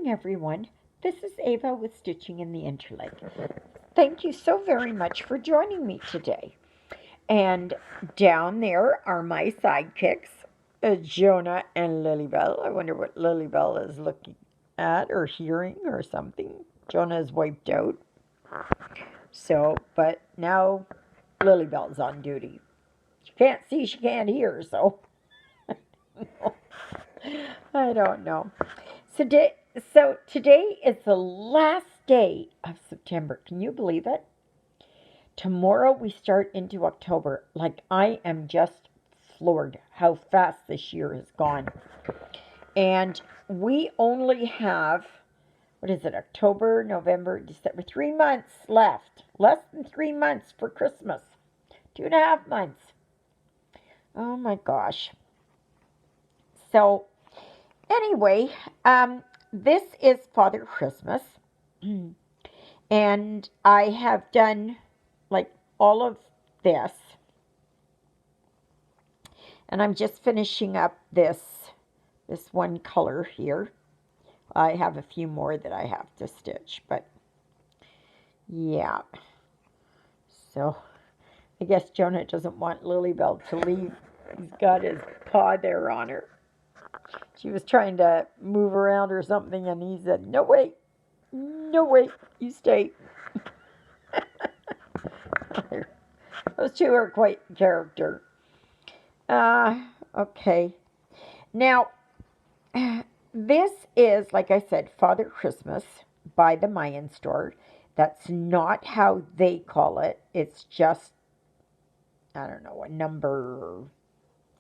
everyone. This is Ava with Stitching in the Interlake. Thank you so very much for joining me today. And down there are my sidekicks, Jonah and Lilybell. I wonder what Lilybell is looking at or hearing or something. Jonah is wiped out. But now Lilybell's on duty. She can't see, she can't hear, so I don't know. So today is the last day of September. Can you believe it? Tomorrow we start into October. Like, I am just floored how fast this year has gone. And we only have, what is it, October, November, December, 3 months left. Less than 3 months for Christmas. 2.5 months. Oh my gosh. So, anyway, this is Father Christmas. And I have done like all of this. And I'm just finishing up this one color here. I have a few more that I have to stitch, but yeah. So I guess Jonah doesn't want Lilybell to leave. He's got his paw there on her. She was trying to move around or something, and he said, "No, wait. No, wait. You stay." Those two are quite character. Okay. Now, this is, like I said, Father Christmas by the Mayan store. That's not how they call it. It's just, I don't know, a number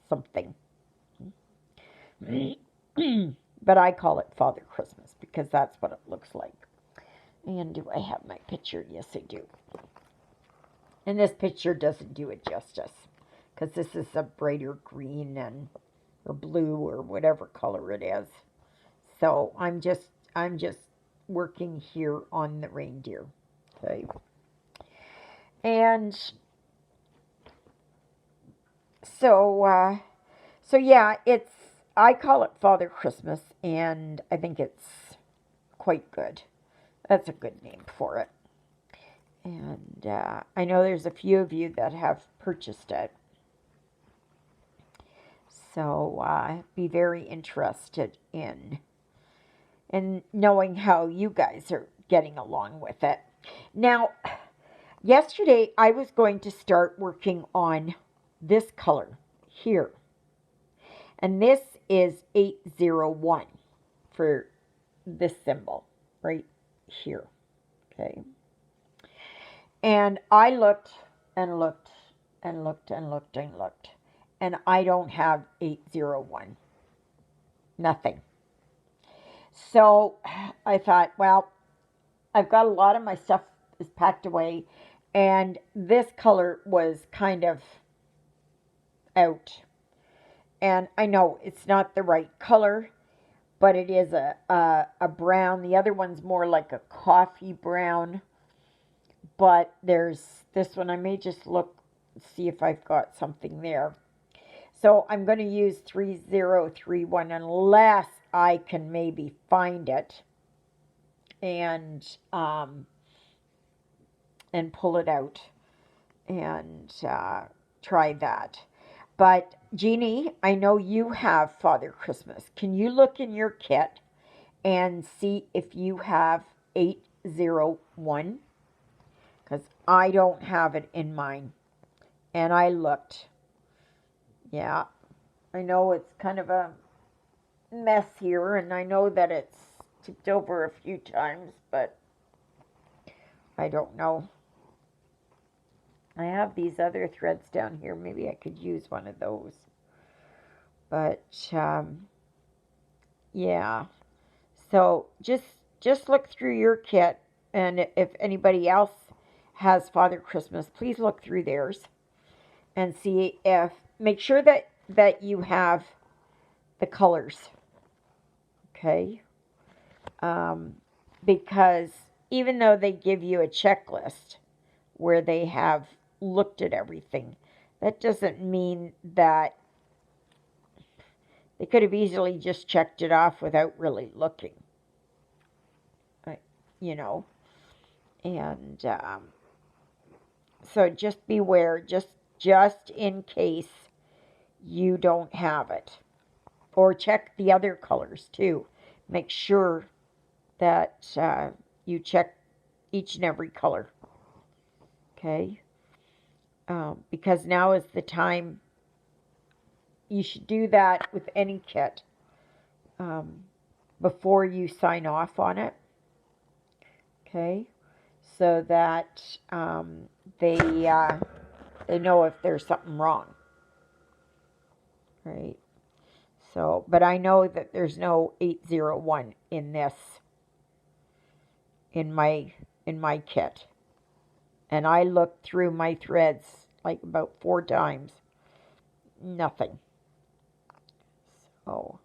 something. But I call it Father Christmas because that's what it looks like. And do I have my picture? Yes, I do. And this picture doesn't do it justice because this is a brighter green or blue or whatever color it is. So I'm just working here on the reindeer. Okay. And so yeah, I call it Father Christmas, and I think it's quite good. That's a good name for it. And I know there's a few of you that have purchased it. So be very interested in knowing how you guys are getting along with it. Now, yesterday I was going to start working on this color here. And this is 801 for this symbol right here. Okay. And I looked and looked and looked and looked and looked. And I don't have 801. Nothing. So I thought, well, I've got a lot of my stuff is packed away. And this color was kind of out. And I know it's not the right color, but it is a brown. The other one's more like a coffee brown. But there's this one. I may just look, see if I've got something there. So I'm going to use 3031 unless I can maybe find it and pull it out and try that. But Jeannie, I know you have Father Christmas. Can you look in your kit and see if you have 801? Because I don't have it in mine. And I looked. Yeah, I know it's kind of a mess here, and I know that it's tipped over a few times, but I don't know. I have these other threads down here. Maybe I could use one of those. But, yeah. So just look through your kit, and if anybody else has Father Christmas, please look through theirs and see if, make sure that you have the colors, okay? Because even though they give you a checklist where they have looked at everything, that doesn't mean that they could have easily just checked it off without really looking. you know. And so just beware, just in case you don't have it. Or check the other colors too. Make sure that you check each and every color. Okay? Because now is the time you should do that with any kit um, before you sign off on it. Okay? So that they know if there's something wrong. Right? So, but I know that there's no 801 in this in my kit. And I looked through my threads like about 4 times. Nothing. So,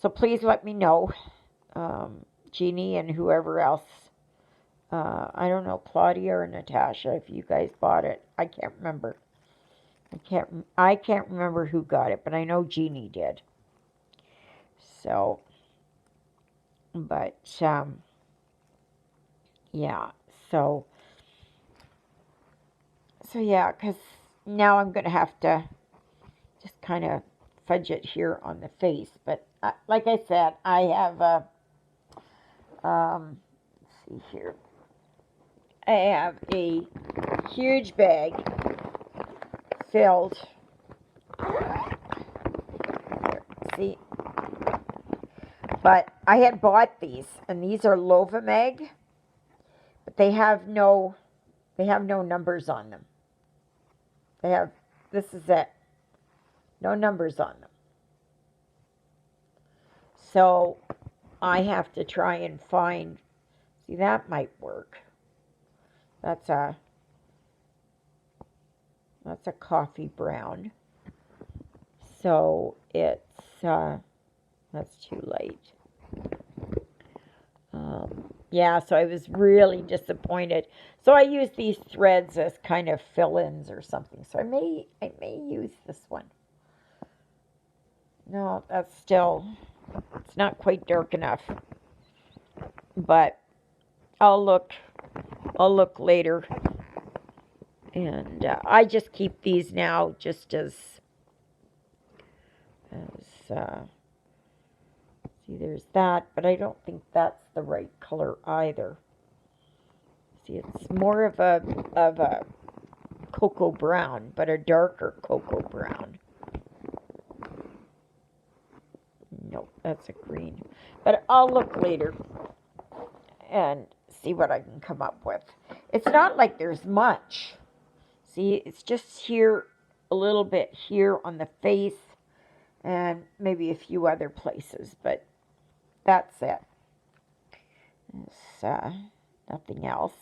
so please let me know, Jeannie and whoever else. I don't know, Claudia or Natasha, if you guys bought it. I can't remember. I can't remember who got it, but I know Jeannie did. So, but yeah. So yeah, because now I'm gonna have to just kind of fudge it here on the face. But like I said, I have a let's see here. I have a huge bag filled. See, but I had bought these, and these are Lovamag, but they have no numbers on them. They have this is it, no numbers on them. So I have to try and find. See, that might work. That's a that's a coffee brown. So it's that's too late. Yeah, so I was really disappointed. So I use these threads as kind of fill-ins or something. So I may use this one. No, that's still it's not quite dark enough. But I'll look I'll look later. And I just keep these now just as see, there's that, but I don't think that's the right color either. See, it's more of a cocoa brown, but a darker cocoa brown. Nope, that's a green. But I'll look later and see what I can come up with. It's not like there's much. See, it's just here, a little bit here on the face, and maybe a few other places, but that's it. It's nothing else.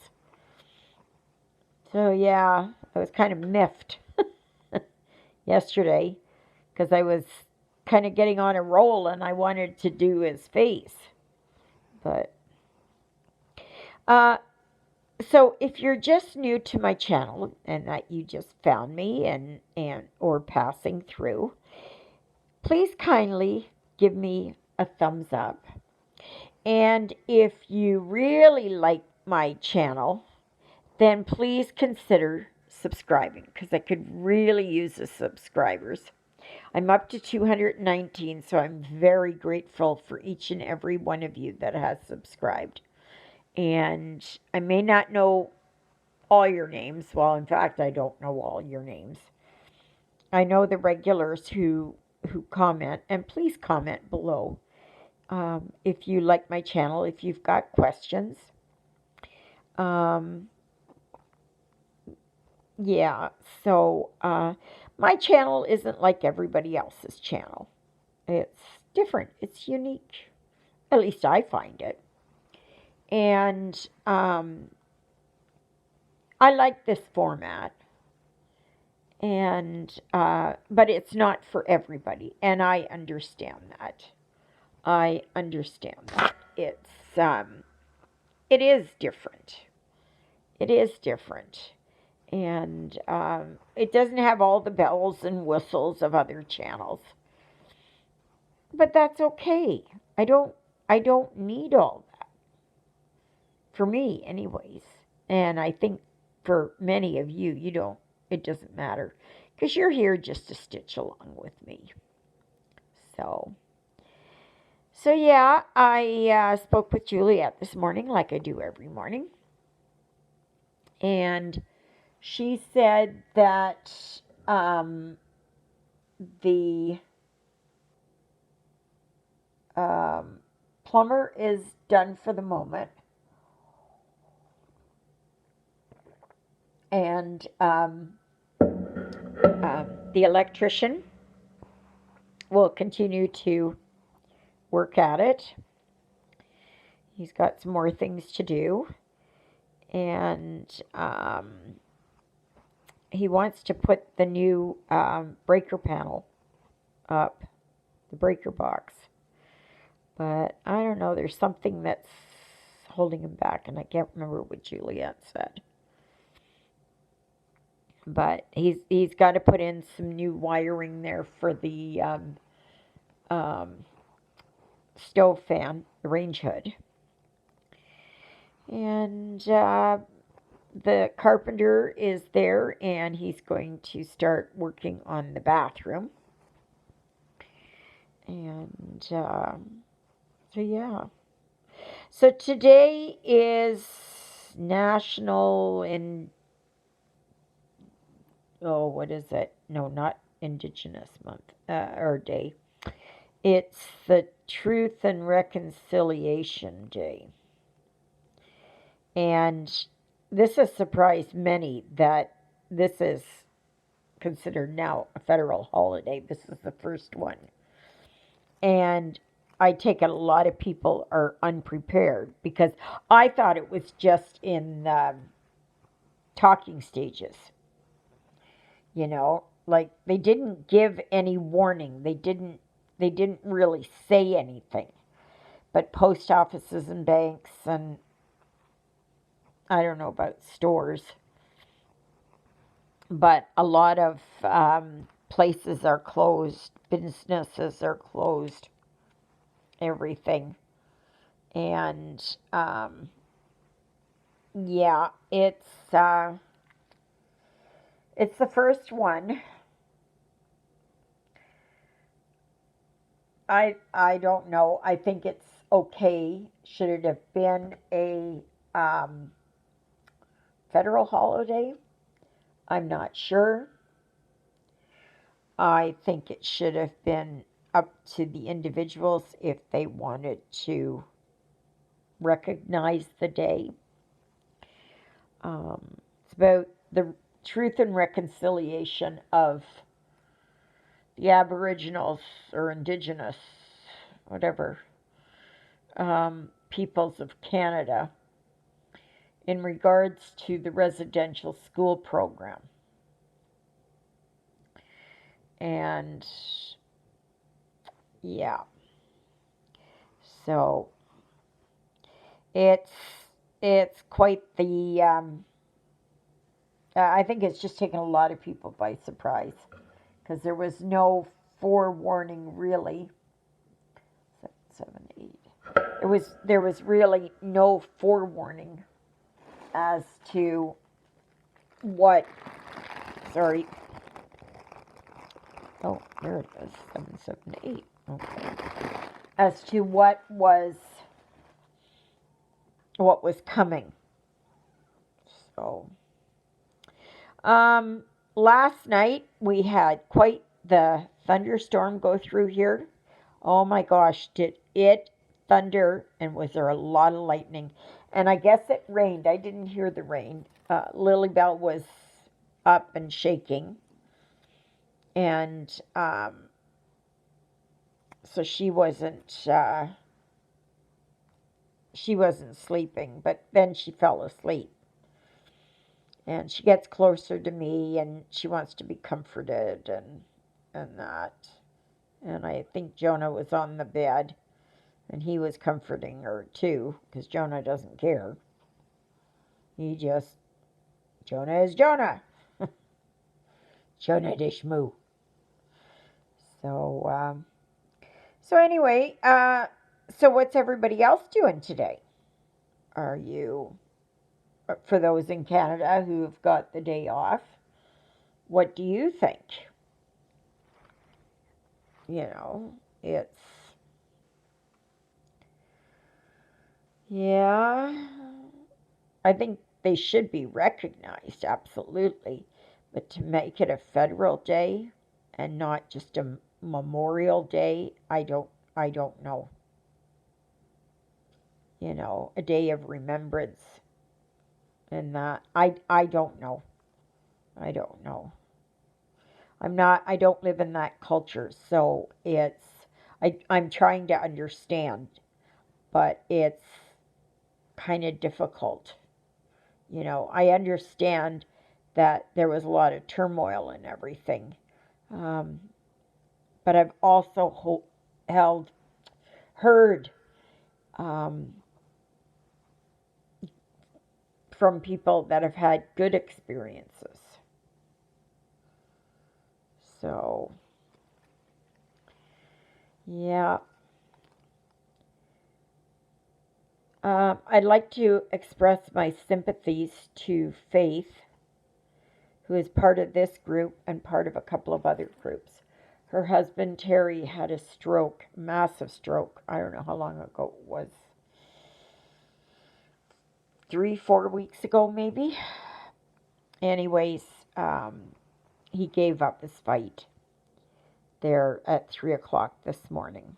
So yeah, I was kind of miffed yesterday because I was kind of getting on a roll and I wanted to do his face. But so if you're just new to my channel and that you just found me and or passing through, please kindly give me a thumbs up. And if you really like my channel, then please consider subscribing because I could really use the subscribers. I'm up to 219, so I'm very grateful for each and every one of you that has subscribed. And I may not know all your names. Well, in fact, I don't know all your names. I know the regulars who comment, and please comment below if you like my channel, if you've got questions. Yeah, so my channel isn't like everybody else's channel. It's different. It's unique. At least I find it. And I like this format. And but it's not for everybody, and I understand that. I understand that it is different. It is different, and it doesn't have all the bells and whistles of other channels. But that's okay. I don't need all that. for me, anyways. And I think for many of you, it doesn't matter because you're here just to stitch along with me. So, so yeah, I spoke with Juliet this morning, like I do every morning. And she said that the plumber is done for the moment. And the electrician will continue to work at it. He's got some more things to do. And he wants to put the new breaker panel up, the breaker box. But I don't know, there's something that's holding him back, and I can't remember what Juliet said. But he's got to put in some new wiring there for the stove fan, the range hood. And the carpenter is there, and he's going to start working on the bathroom. And so, yeah. So today is National what is it? No, not Indigenous Month or Day. It's the Truth and Reconciliation Day. And this has surprised many that this is considered now a federal holiday. This is the first one. And I take it a lot of people are unprepared because I thought it was just in talking stages. Like they didn't give any warning. They didn't really say anything. But post offices and banks and I don't know about stores, but a lot of places are closed, businesses are closed, everything. And yeah, it's the first one. I don't know. I think it's okay. Should it have been a federal holiday? I'm not sure. I think it should have been up to the individuals if they wanted to recognize the day. It's about the truth and reconciliation of the Aboriginals or Indigenous, whatever, peoples of Canada in regards to the residential school program. And yeah, so it's quite the I think it's just taken a lot of people by surprise because there was no forewarning really. 7, 8. There was really no forewarning as to what. Sorry. Oh, there it is. 7, 7, 8. Okay. As to what was coming. So, last night we had quite the thunderstorm go through here. Oh my gosh, did it thunder and was there a lot of lightning? And I guess it rained. I didn't hear the rain. Lilybell was up and shaking. And so she wasn't sleeping, but then she fell asleep. And she gets closer to me and she wants to be comforted and that. And I think Jonah was on the bed and he was comforting her too, because Jonah doesn't care. Jonah is Jonah. Jonah Dishmu. So anyway, so what's everybody else doing today? Are you, for those in Canada who've got the day off, what do you think? You know, it's, yeah, I think they should be recognized, absolutely. But to make it a federal day and not just a Memorial Day, I don't know. You know, a day of remembrance and that I don't know. I don't know. I don't live in that culture, so I'm trying to understand, but it's kind of difficult. You know, I understand that there was a lot of turmoil and everything, um, but I've also held heard um, from people that have had good experiences. So yeah, I'd like to express my sympathies to Faith, who is part of this group and part of a couple of other groups. Her husband Terry had a stroke, massive stroke. I don't know how long ago it was. 3, 4 weeks ago, maybe. Anyways, um, he gave up his fight there at 3 o'clock this morning.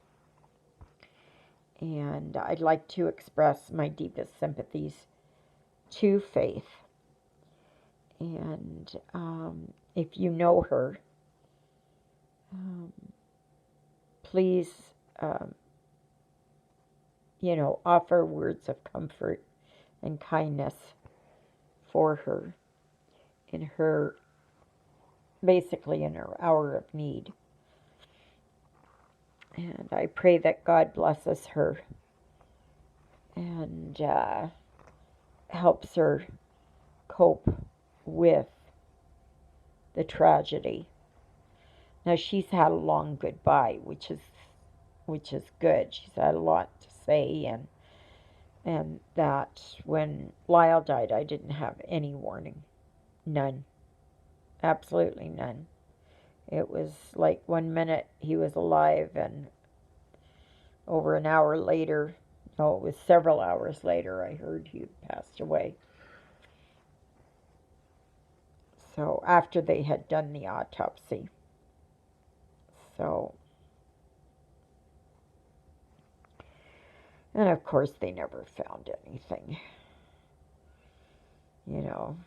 And I'd like to express my deepest sympathies to Faith. And if you know her, um, please, um, offer words of comfort and kindness for her in her, basically in her hour of need. And I pray that God blesses her and helps her cope with the tragedy. Now she's had a long goodbye, which is good. She's had a lot to say, and that when Lyle died, I didn't have any warning, none, absolutely none. It was like 1 minute he was alive, and over an hour later, no, it was several hours later, I heard he had passed away. So after they had done the autopsy, so, and of course they never found anything. You know,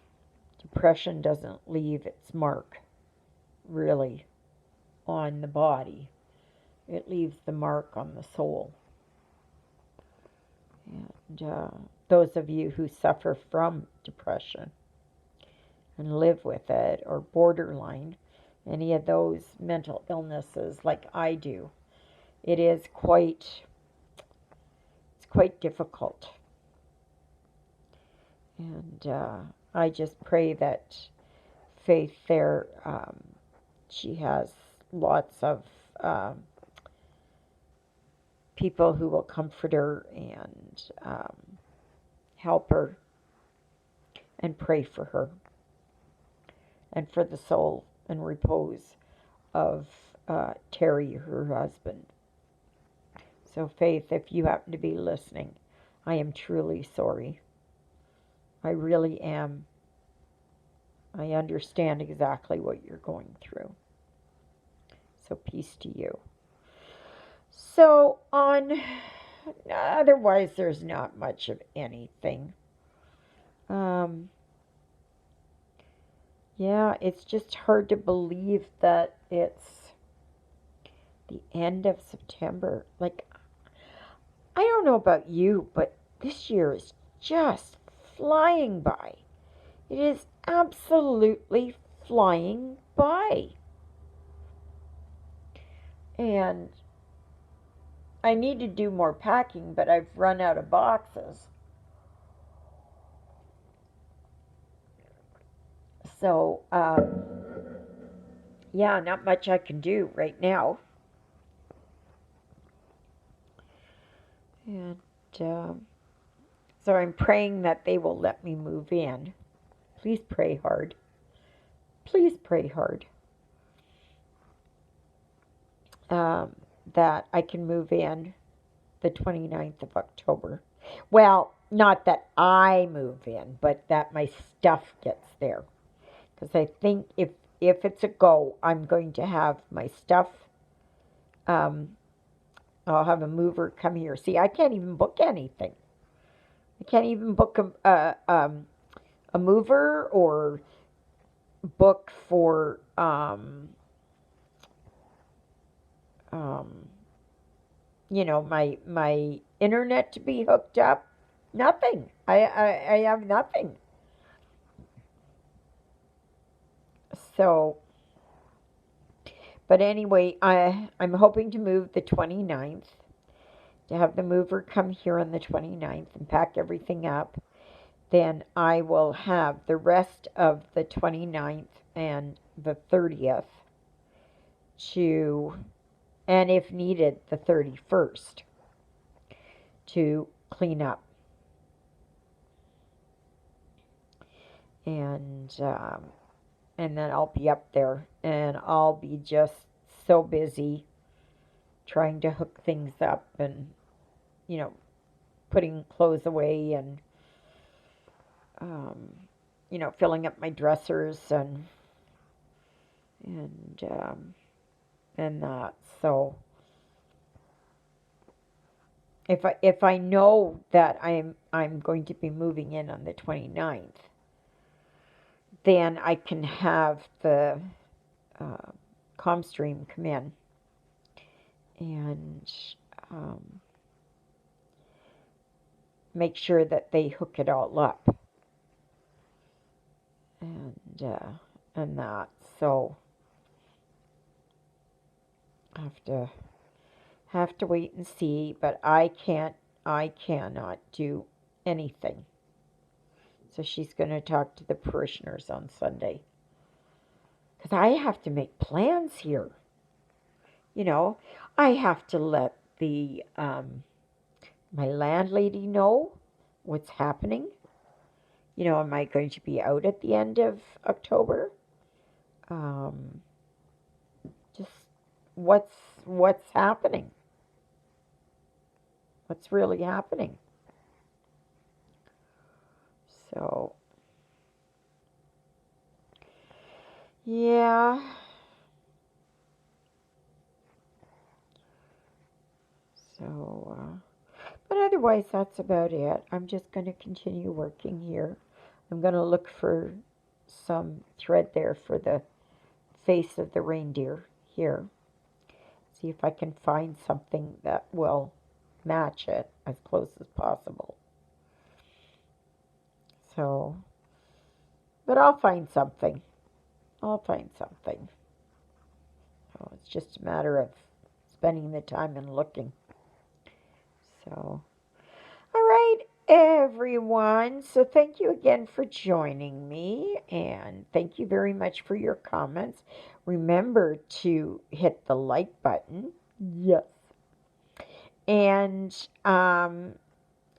depression doesn't leave its mark, really, on the body. It leaves the mark on the soul. And those of you who suffer from depression and live with it, or borderline, any of those mental illnesses like I do, it is it's quite difficult. And I just pray that Faith there, she has lots of people who will comfort her and help her and pray for her and for the soul and repose of Terry, her husband. So, Faith, if you happen to be listening, I am truly sorry. I really am. I understand exactly what you're going through. So, peace to you. So, otherwise, there's not much of anything. Um, yeah, it's just hard to believe that it's the end of September. Like, I don't know about you, but this year is just flying by. It is absolutely flying by. And I need to do more packing, but I've run out of boxes. So, yeah, not much I can do right now. And So I'm praying that they will let me move in. Please pray hard. Please pray hard. Um, that I can move in the 29th of October. Well, not that I move in, but that my stuff gets there. Because I think if it's a go, I'm going to have my stuff. Um, I'll have a mover come here. See, I can't even book anything. I can't even book a mover or book for um, my internet to be hooked up. Nothing. I have nothing. So, but anyway, I'm hoping to move the 29th, to have the mover come here on the 29th and pack everything up. Then I will have the rest of the 29th and the 30th to, and if needed, the 31st to clean up. And and then I'll be up there and I'll be just so busy trying to hook things up and, you know, putting clothes away and, um, filling up my dressers and and that. So if I know that I'm going to be moving in on the 29th, then I can have the uh, Comstream come in and um, make sure that they hook it all up and uh, and that. So I have to wait and see, but I cannot do anything. So she's going to talk to the parishioners on Sunday because I have to make plans here. You know, I have to let the my landlady know what's happening. Am I going to be out at the end of October? Um, just what's happening? What's really happening? So yeah. So, but otherwise, that's about it. I'm just going to continue working here. I'm going to look for some thread there for the face of the reindeer here. See if I can find something that will match it as close as possible. So, but I'll find something. I'll find something. So it's just a matter of spending the time and looking. So, all right, everyone. So, thank you again for joining me, and thank you very much for your comments. Remember to hit the like button. Yes. And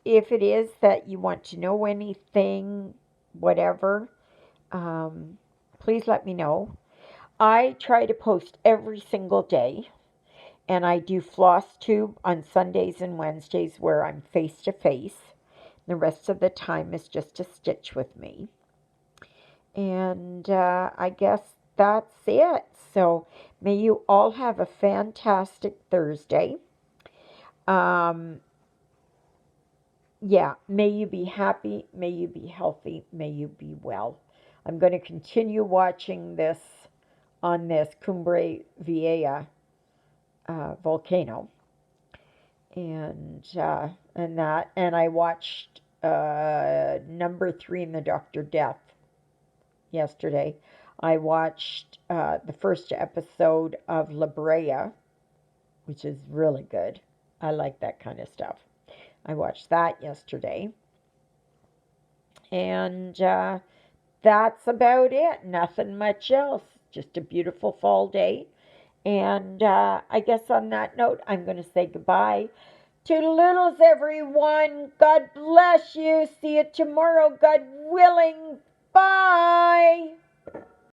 if it is that you want to know anything, whatever, um, please let me know. I try to post every single day. And I do floss tube on Sundays and Wednesdays where I'm face to face. The rest of the time is just a stitch with me. And I guess that's it. So may you all have a fantastic Thursday. Um, yeah, may you be happy, may you be healthy, may you be well. I'm going to continue watching this on this Cumbre Vieja volcano. And I watched number 3 in the Doctor Death yesterday. I watched the first episode of La Brea, which is really good. I like that kind of stuff. I watched that yesterday, and that's about it. Nothing much else. Just a beautiful fall day. And I guess on that note, I'm going to say goodbye. Toodaloodles, everyone. God bless you. See you tomorrow, God willing.